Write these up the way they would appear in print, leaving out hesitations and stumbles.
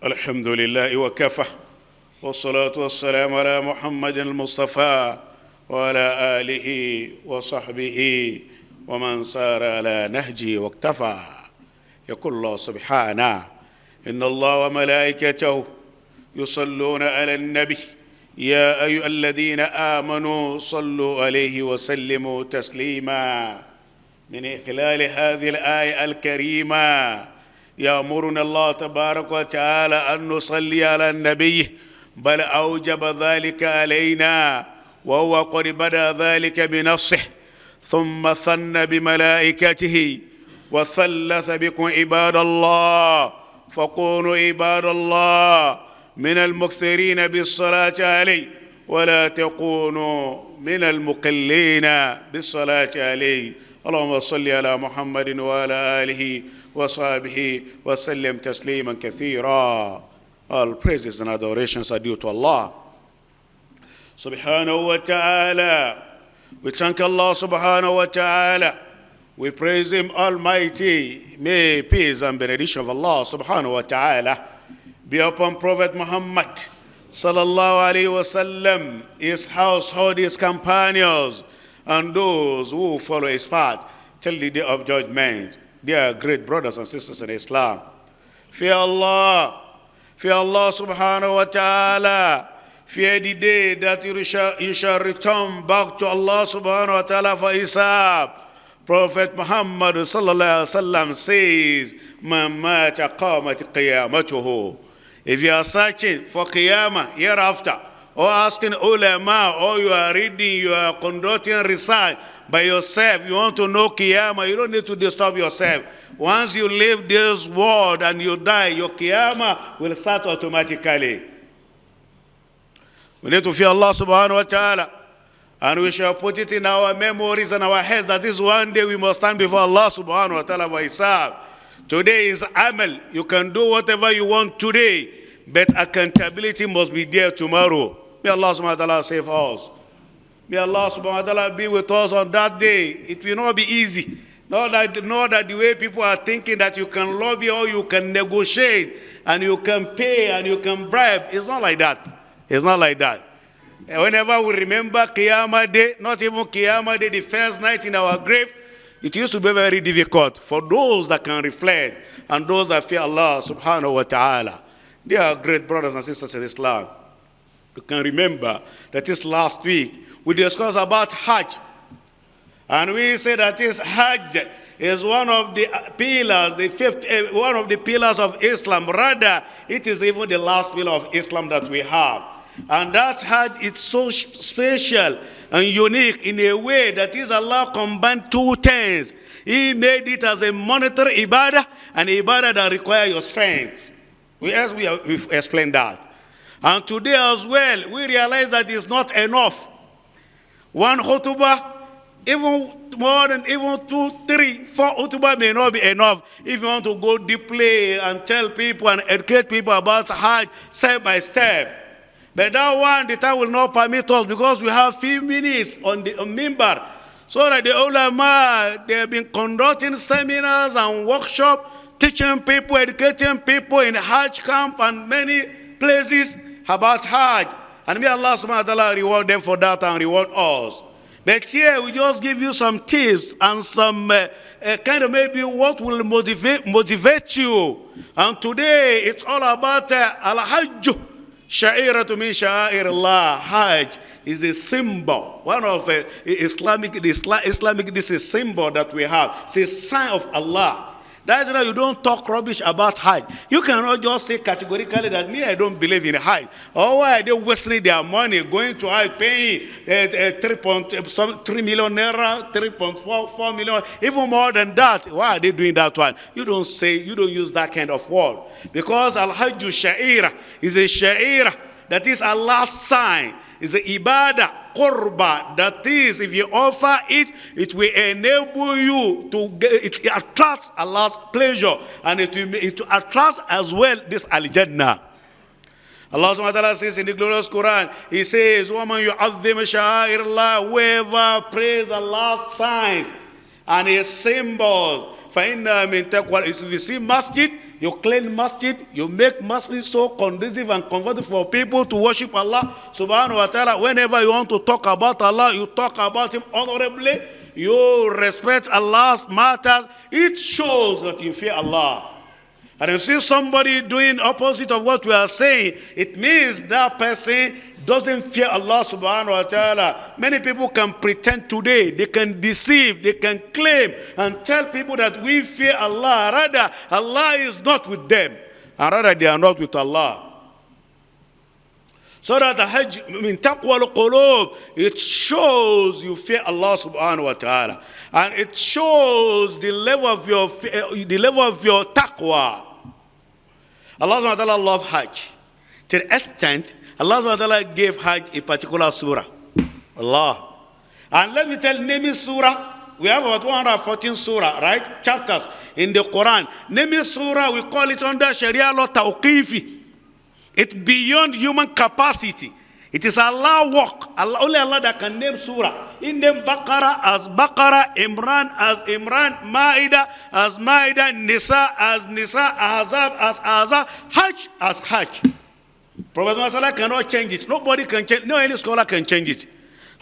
الحمد لله وكفى والصلاة والسلام على محمد المصطفى وعلى آله وصحبه ومن سار على نهجه واكتفى. يقول الله سبحانه: إن الله وملائكته يصلون على النبي يا أيها الذين آمنوا صلوا عليه وسلموا تسليما. من خلال هذه الآية الكريمة يأمرنا الله تبارك وتعالى أن نصلي على النبي، بل أوجب ذلك علينا، وهو قد بدأ ذلك بنفسه ثم ثنى بملائكته وثلث بكم عباد الله، فكونوا عباد الله من المكثرين بالصلاة عليه ولا تكونوا من المقلين بالصلاة عليه. اللهم صل على محمد وعلى آله وصحبه وسلم تسليما كثيرا. All praises and adorations are due to Allah subhanahu wa ta'ala. We thank Allah subhanahu wa ta'ala. We praise Him Almighty. May peace and benediction of Allah subhanahu wa ta'ala be upon Prophet Muhammad sallallahu alayhi wa sallam, his household, his companions, and those who follow his path till the day of judgment. Dear great brothers and sisters in Islam, fear Allah subhanahu wa ta'ala. Fear the day that you shall return back to Allah subhanahu wa ta'ala for hisab. Prophet Muhammad sallallahu alaihi wasallam says, "Man mata qamat qiyamatuhu." If you are searching for qiyamah hereafter, or asking ulama, or you are reading, you are conducting research by yourself, you want to know qiyamah, you don't need to disturb yourself. Once you leave this world and you die, your qiyamah will start automatically. We need to fear Allah subhanahu wa ta'ala, and we shall put it in our memories and our heads that this one day we must stand before Allah subhanahu wa ta'ala for hisab. Today is amal. You can do whatever you want today, but accountability must be there tomorrow. May Allah subhanahu wa ta'ala save us. May Allah subhanahu wa ta'ala be with us on that day. It will not be easy. Not that the way people are thinking that you can lobby or you can negotiate and you can pay and you can bribe. It's not like that. It's not like that. Whenever we remember Qiyamah Day, not even Qiyamah Day, the first night in our grave, it used to be very difficult for those that can reflect and those that fear Allah subhanahu wa ta'ala. They are great brothers and sisters in Islam. You can remember that this last week we discussed about Hajj. And we say that this Hajj is one of the pillars, one of the pillars of Islam. Rather, it is even the last pillar of Islam that we have. And that Hajj is so special and unique in a way that is Allah combined two things. He made it as a monetary ibadah and ibadah that requires your strength. We've explained that. And today as well, we realize that it's not enough. One khutbah, even more than even 2, 3, 4 khutbah may not be enough. If you want to go deeply and tell people and educate people about Hajj step by step. But that one, the time will not permit us because we have few minutes on Mimbar. So that the ulama, they have been conducting seminars and workshops, teaching people, educating people in Hajj camp and many places about Hajj. And may Allah subhanahu wa ta'ala reward them for that and reward us. But here we just give you some tips and some kind of maybe what will motivate you. And today it's all about Al-Hajj. Sha'iratu min sha'ir Hajj is a symbol. One of Islamic, this is a symbol that we have. It's a sign of Allah. That's why you don't talk rubbish about Hajj. You cannot just say categorically that me, I don't believe in Hajj. Or why are they wasting their money going to Hajj, paying 3 million naira, 3.4 million, even more than that. Why are they doing that one? You don't use that kind of word. Because Al-Hajj Sha'ira is a Sha'ira, that is Allah's sign. It's an ibadah, qurba, that is, if you offer it, it will enable you to get, it attracts Allah's pleasure, and it attracts as well this al-Jannah. Allah subhanahu wa ta'ala says in the glorious Quran, He says, وَمَنْ يُعَظِّمْ شَعَائِرَ اللَّهِ, whoever praise Allah's signs and His symbols, فَإِنَّا مِن تَقْوَى, if you see masjid, you clean masjid, you make masjid so conducive and comfortable for people to worship Allah subhanahu wa ta'ala. Whenever you want to talk about Allah, you talk about him honorably, you respect Allah's matters. It shows that you fear Allah. And if you see somebody doing opposite of what we are saying, it means that person doesn't fear Allah subhanahu wa ta'ala. Many people can pretend today, they can deceive, they can claim and tell people that we fear Allah. Rather, Allah is not with them. And rather, they are not with Allah. So that the Hajj, min taqwa al-qulub, it shows you fear Allah subhanahu wa ta'ala. And it shows the level of your taqwa. Allah subhanahu wa ta'ala loves Hajj. To the extent, Allah subhanahu wa ta'ala gave Hajj a particular surah. Allah. And let me tell you, name surah. We have about 114 surah, right? Chapters in the Quran. Name surah, we call it under Sharia law tawqifi. It's beyond human capacity. It is Allah work. Only Allah that can name surah. In them Baqarah as Baqarah, Imran as Imran, Ma'idah as Ma'idah, Nisa as Nisa, Ahzab as Ahzab, Hajj as Hajj. Prophet Muhammad cannot change it. Nobody can change. No any scholar can change it.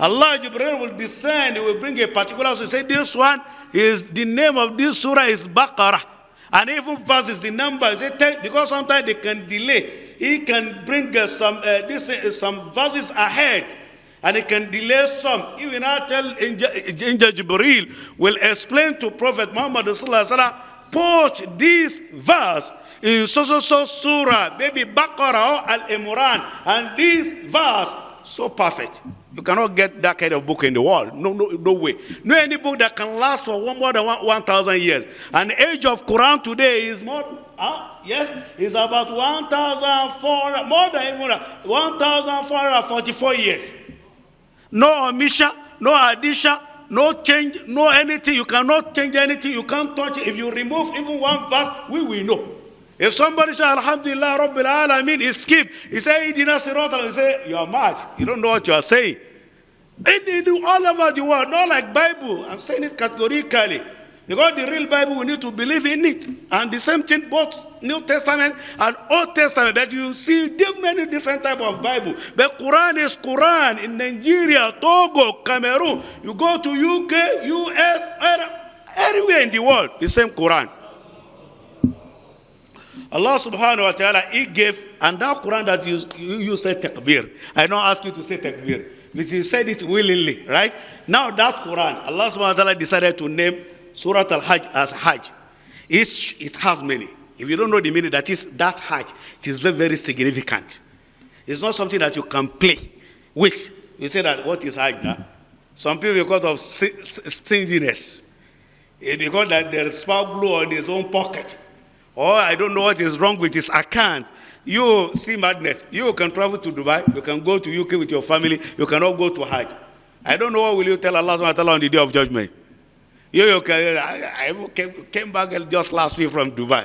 Allah Jibreel will descend. He will bring a particular surah. Say this one is the name of this surah is Baqarah, and even verse is the number. Say because sometimes they can delay. He can bring some verses ahead, and he can delay some. He will not tell Angel Jibreel will explain to Prophet Muhammad sallallahu alaihi wasallam, put this verse in so surah, maybe Baqarah or Al-Imran, and this verse so perfect. You cannot get that kind of book in the world. No way. No any book that can last for more than 1,000 years. And the age of Quran today is more. Yes, it's about 1,400, more than even 1,444 years. No omission, no addition, no change, no anything. You cannot change anything. You can't touch it. If you remove even one verse, we will know. If somebody says, Alhamdulillah, Rabbil Alameen, he skip. He say, he did not say, he say, you are mad. You don't know what you are saying. They do all over the world, not like Bible. I'm saying it categorically. Because the real Bible, we need to believe in it. And the same thing, both New Testament and Old Testament. But you see many different types of Bible. But Quran is Quran in Nigeria, Togo, Cameroon. You go to UK, US, everywhere in the world, the same Quran. Allah subhanahu wa ta'ala, he gave, and that Quran that you said takbir. I don't ask you to say takbir, but you said it willingly, right? Now that Quran, Allah subhanahu wa ta'ala decided to name Surah Al-Hajj as Hajj. It has many. If you don't know the meaning, that is that Hajj, it is very, very significant. It's not something that you can play with. You say that, what is Hajj now? Some people, because of stinginess, because that there is spark glue on his own pocket, or I don't know what is wrong with his account. You see madness. You can travel to Dubai. You can go to UK with your family. You cannot go to Hajj. I don't know what will you tell Allah subhanahu wa ta'ala on the day of judgment. I came back just last week from Dubai.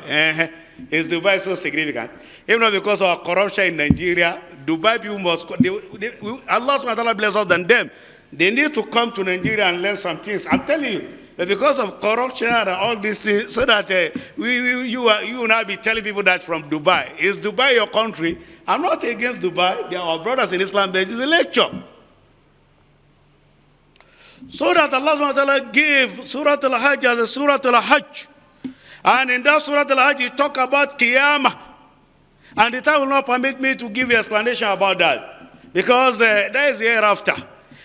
Is Dubai so significant? Even though because of corruption in Nigeria, Dubai people must, Allah subhanahu wa ta'ala bless us than them. They need to come to Nigeria and learn some things. I'm telling you. But because of corruption and all this, so that you will not be telling people that from Dubai. Is Dubai your country? I'm not against Dubai. They are our brothers in Islam, but it is a lecture. So that Allah subhanahu wa ta'ala gave Surah Al-Hajj as a Surah Al-Hajj. And in that Surah Al-Hajj, he talk about Qiyamah. And the time will not permit me to give you explanation about that. Because there is hereafter.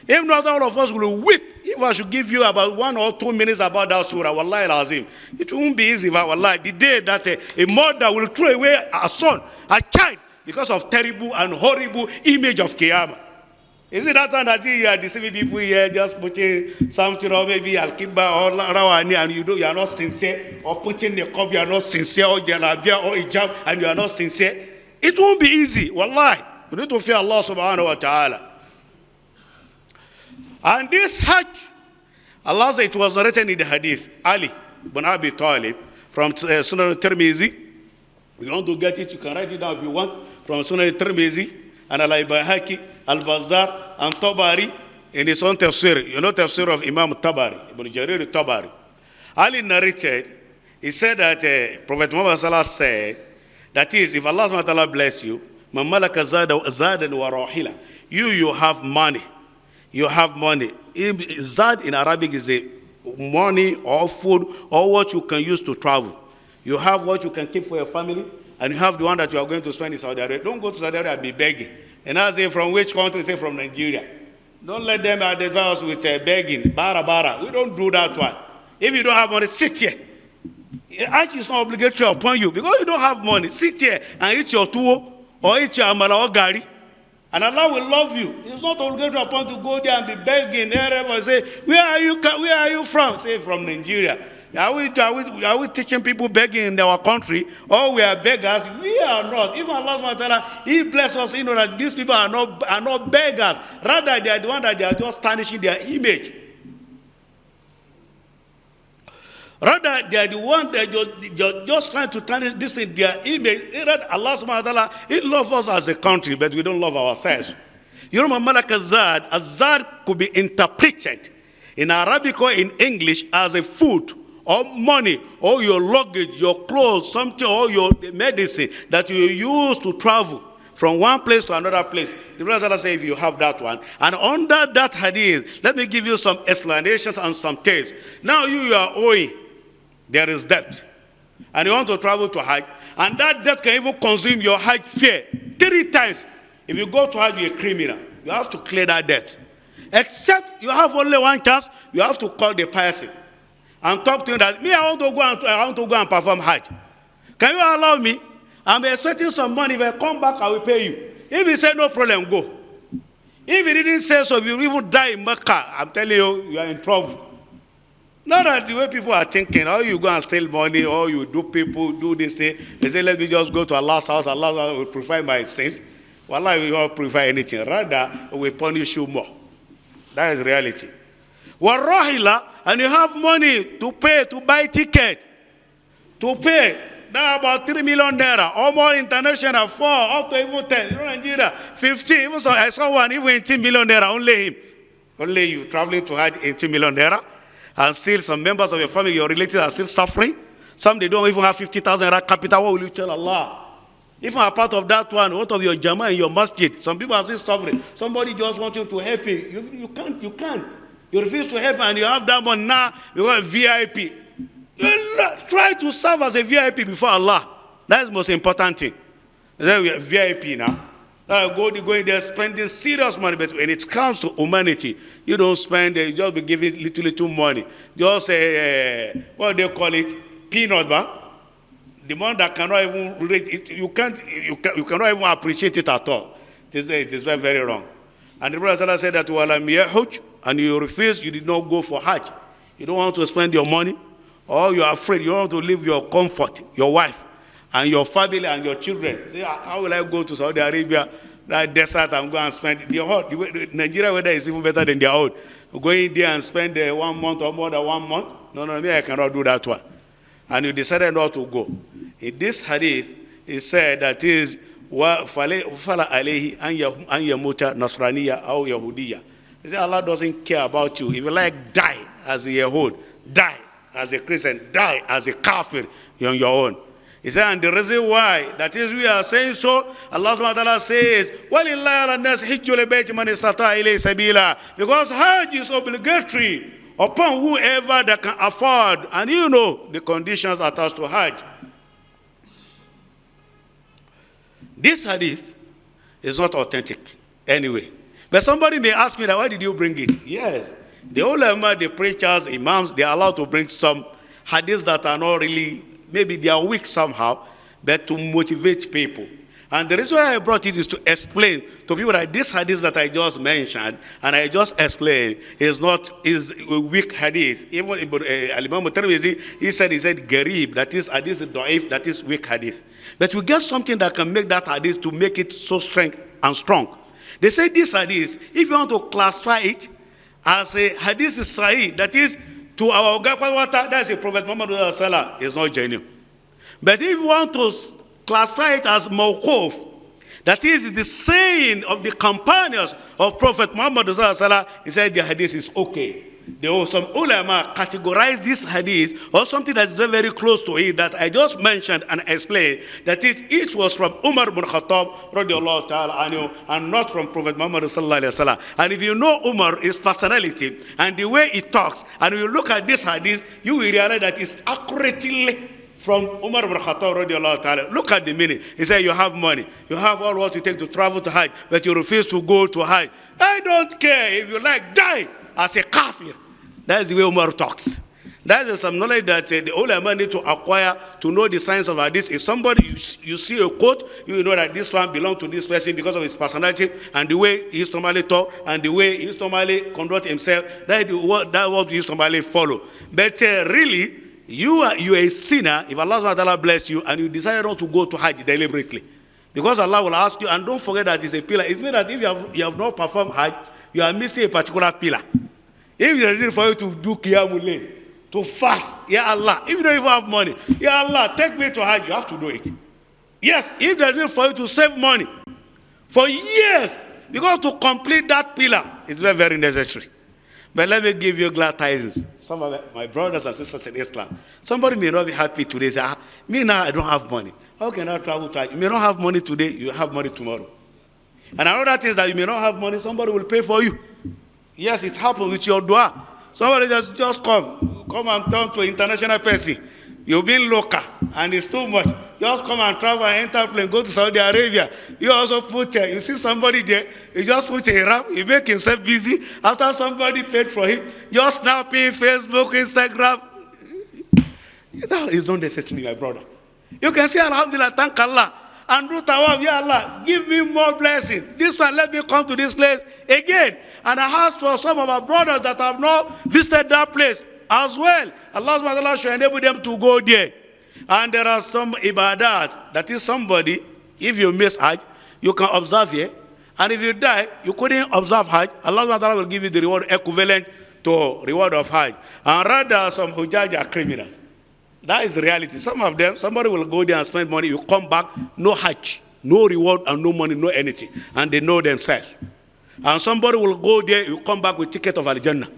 If not, all of us will weep. If I should give you about 1 or 2 minutes about that surah, wallahi al-azim, it won't be easy, but wallahi, the day that a mother will throw away a son, a child, because of terrible and horrible image of Qiyamah. Is it that time that you are deceiving people here, just putting something, or maybe al-kibba or rawani, and you are not sincere, or putting the cup, you are not sincere, or jalabia or hijab, and you are not sincere? It won't be easy, wallahi. You need to fear Allah subhanahu wa ta'ala. And this Hajj, Allah said it was written in the hadith, Ali ibn Abi Talib, from Sunan al-Tirmizi. If you want to get it, you can write it down if you want, from Sunan al-Tirmizi, and Al-Bayhaqi, Al-Bazzar, and Tabari, in his own tafsir. You know tafsir of Imam Tabari, Ibn Jarir Tabari. Ali narrated He said that Prophet Muhammad Sallallahu said, that is, if Allah subhanahu wa ta'ala bless you, man malaka zadan wa rahila, you have money. You have money. Zad in Arabic is a money or food or what you can use to travel. You have what you can keep for your family, and you have the one that you are going to spend in Saudi Arabia. Don't go to Saudi Arabia and be begging. And I say, from which country? Say, from Nigeria. Don't let them identify us with begging. Bara. We don't do that one. If you don't have money, sit here. Hajj is not obligatory upon you because you don't have money. Sit here and eat your tuwo or eat your amala or gari, and Allah will love you. It's not obligatory upon you to go there and be begging and say, where are you from? Say, from Nigeria. Are we teaching people begging in our country, or we are beggars? We are not. Even Allah subhanahu wa ta'ala, He bless us, that these people are not beggars. Rather, they are the one that they are just tarnishing their image. Rather, they are the one that you're just trying to tarnish this in their image. Allah subhanahu wa ta'ala, He loves us as a country, but we don't love ourselves. You know, Malak Azad could be interpreted in Arabic or in English as a food or money or your luggage, your clothes, something, or your medicine that you use to travel from one place to another place. The Prophet says, if you have that one. And under that hadith, let me give you some explanations and some tapes. Now you are owing. There is debt. And you want to travel to Hajj. And that debt can even consume your Hajj fare 3 times. If you go to Hajj, you're a criminal. You have to clear that debt. Except you have only one chance. You have to call the person and talk to him that, I want to go and perform Hajj. Can you allow me? I'm expecting some money. If I come back, I will pay you. If he said no problem, go. If he didn't say so, if you even die in Mecca, I'm telling you, you are in trouble. Not that the way people are thinking, or you go and steal money, or you do this thing. They say, let me just go to Allah's house. Allah will purify my sins. Well, Allah will not purify anything. Rather, we will punish you more. That is reality. Warahila, and you have money to pay, to buy ticket. To pay. That's about 3 million naira. Or more international, 4, up to even 10. You know, Nigeria, 15. Even so, I saw one, even 18 million naira. Only him. Only you traveling to Hajj, 18 million naira. And still some members of your family, your relatives are still suffering. Some, they don't even have 50,000 naira capital. What will you tell Allah? Even a part of that one, what of your jama and your masjid? Some people are still suffering. Somebody just wants you to help him. You can't. You refuse to help and you have that one now. You are a VIP. Try to serve as a VIP before Allah. That's the most important thing. Then we are VIP now. Going there spending serious money, but when it comes to humanity, you don't spend, you just be giving little money. Just what do they call it? Peanut bar. The one that cannot even relate it, you cannot even appreciate it at all. It is very, very wrong. And the Prophet said that and you refuse, you did not go for Hajj. You don't want to spend your money, or you are afraid, you don't want to leave your comfort, your wife, and your family and your children. Say, how will I go to Saudi Arabia, that desert, and go and spend the Nigeria weather is even better than their own. Going there and spend 1 month or more than 1 month? No, me, I cannot do that one. And you decided not to go. In this hadith, it said that is فَلَا عَلَيْهِ أَنْ يَمُوتَ نَصْرَانِيَّ أَوْ يَهُودِيَّ. He said, Allah doesn't care about you. If you like, die as a Yahud, die as a Christian, die as a kafir, you're on your own. He said, and the reason why, that is we are saying so, Allah subhanahu wa ta'ala says, وَلِلَّهِ عَلَى النَّاسِ حِجُّ الْبَيْتِ مَنِ اسْتَطَاعَ إِلَيْهِ سَبِيلًا. Because Hajj is obligatory upon whoever that can afford, and you know the conditions attached to Hajj. This hadith is not authentic anyway. But somebody may ask me that, why did you bring it? Yes. The ulama, the preachers, imams, they are allowed to bring some hadiths that are not really, maybe they are weak somehow, but to motivate people. And the reason why I brought it is to explain to people that this hadith that I just mentioned and I just explained is a weak hadith. Even Al-Imam Tirmidhi, he said garib, that is hadith da'if, that is weak hadith. But we get something that can make that hadith to make it so strong and strong. They say this hadith, if you want to classify it as a hadith sahih, that is to our Gapawata, that's a Prophet Muhammad sallallahu alaihi wasallam, is not genuine. But if you want to classify it as mawquf, that is the saying of the companions of Prophet Muhammad sallallahu alaihi wasallam, he said the hadith is okay. Some ulama categorize this hadith or something that is very, very close to it that I just mentioned and explained, that it was from Umar ibn Khattab radiallahu ta'ala anhu and not from Prophet Muhammad sallallahu alaihi wasallam. And if you know Umar, his personality and the way he talks, and you look at this hadith, you will realize that it's accurately from Umar ibn Khattab radiallahu ta'ala. Look at the meaning. He said, you have money, you have all what you take to travel to Hajj, but you refuse to go to Hajj. I don't care. If you like, die as a kafir. That's the way Umar talks. That is some knowledge that the ulama need to acquire to know the science of hadith. If somebody, you see a quote, you know that this one belongs to this person because of his personality and the way he used to normally talk and the way he used to normally conduct himself. That's what we used to normally follow. But really, you are a sinner if Allah subhanahu wa ta'ala bless you and you decided not to go to Hajj deliberately. Because Allah will ask you, and don't forget that it's a pillar. It means that if you have not performed Hajj, you are missing a particular pillar. If it is for you to do Qiyamul Layl, to fast, Ya Allah, if you don't even have money, Ya Allah, take me to Hajj, you have to do it. Yes, if there is for you to save money for years, because to complete that pillar, it's very, very necessary. But let me give you glad tidings. Some of my brothers and sisters in Islam, somebody may not be happy today, say, me now, I don't have money. How can I travel to Hajj? You may not have money today, you have money tomorrow. And another thing is that you may not have money, somebody will pay for you. Yes, it happens with your dua. Somebody just come and turn to an international person. You've been local, and it's too much. Just come and travel and enter plane, go to Saudi Arabia. You also put, you see somebody there, you just put a rap, he make himself busy. After somebody paid for him, just snapping, Facebook, Instagram. That is not necessary, my brother. You can say, Alhamdulillah, thank Allah. And do tawaf, Ya Allah, give me more blessing. This one, let me come to this place again. And I ask for some of our brothers that have not visited that place as well. Allah subhanahu wa ta'ala should enable them to go there. And there are some ibadat, that is somebody, if you miss Hajj, you can observe here. And if you die, you couldn't observe Hajj, Allah subhanahu wa ta'ala will give you the reward equivalent to reward of Hajj. And rather, some Hujjaj are criminals. That is the reality. Some of them, somebody will go there and spend money, you come back, no Hajj, no reward and no money, no anything. And they know themselves. And somebody will go there, you come back with ticket of Al-Jannah.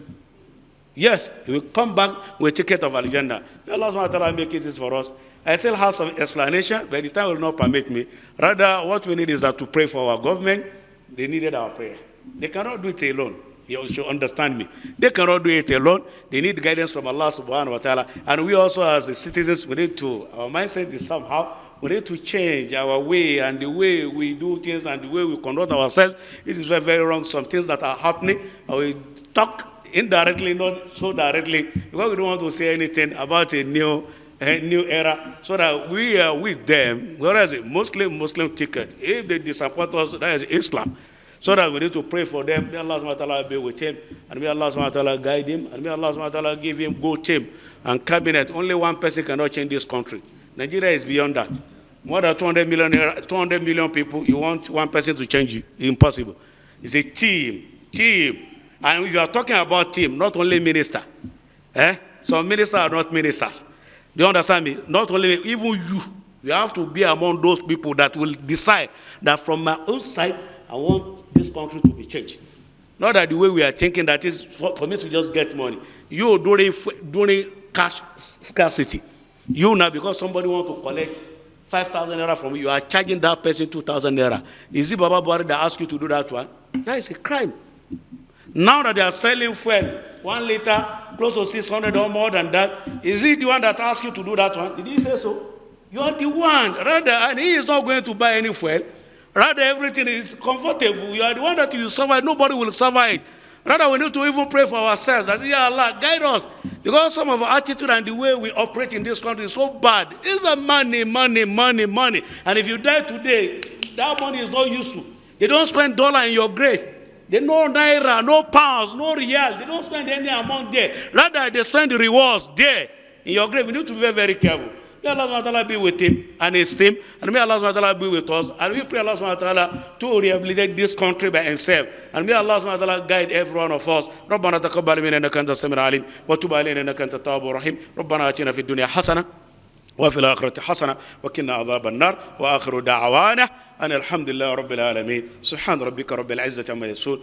Yes, you will come back with ticket of Al-Jannah. May Allah subhanahu wa ta'ala make it easy for us. I still have some explanation, but the time will not permit me. Rather, what we need is that to pray for our government. They needed our prayer. They cannot do it alone. You should understand me. They cannot do it alone. They need guidance from Allah subhanahu wa ta'ala. And we also as the citizens, we need to, our mindset is somehow, we need to change our way and the way we do things and the way we conduct ourselves. It is very, very wrong. Some things that are happening, and we talk indirectly, not so directly, because we don't want to say anything about a new era, so that we are with them. Whereas a Muslim ticket, if they disappoint us, that is Islam. So that we need to pray for them. May Allah subhanahu wa ta'ala be with him. And may Allah subhanahu wa ta'ala guide him. And may Allah subhanahu wa ta'ala give him good team and cabinet. Only one person cannot change this country. Nigeria is beyond that. More than 200 million people, you want one person to change you. Impossible. It's a team. And if you are talking about team, not only minister. Some ministers are not ministers. Do you understand me? Not only, even you have to be among those people that will decide that from my own side, I want this country to be changed. Not that the way we are thinking that is for me to just get money. You during cash scarcity. You now, because somebody want to collect 5,000 naira from you, you are charging that person 2,000 naira. Is it Baba Buhari that asked you to do that one? That is a crime. Now that they are selling fuel, 1 liter, close to 600 or more than that, is he the one that asked you to do that one? Did he say so? You are the one. Rather, and he is not going to buy any fuel. Rather, everything is comfortable. You are the one that will survive. Nobody will survive. Rather, we need to even pray for ourselves. That, Ya Allah, guide us. Because some of our attitude and the way we operate in this country is so bad. It's a money. And if you die today, that money is not useful. They don't spend dollar in your grave. They no naira, no pounds, no real. They don't spend any amount there. Rather, they spend the rewards there in your grave. We need to be very, very careful. May Allah subhanahu wa ta'ala be with him and his team. And may Allah subhanahu wa ta'ala be with us. And we pray Allah subhanahu wa ta'ala to rehabilitate this country by himself. And may Allah subhanahu wa ta'ala guide every one of us. ربنا تقبل منا إنك أنت السميع العليم وتب علينا إنك أنت التواب الرحيم. ربنا آتنا في الدنيا حسنة وفي الآخرة حسنة وقنا عذاب النار وآخر دعوانا أن الحمد لله رب العالمين. سبحان ربك رب العزة عما يصفون.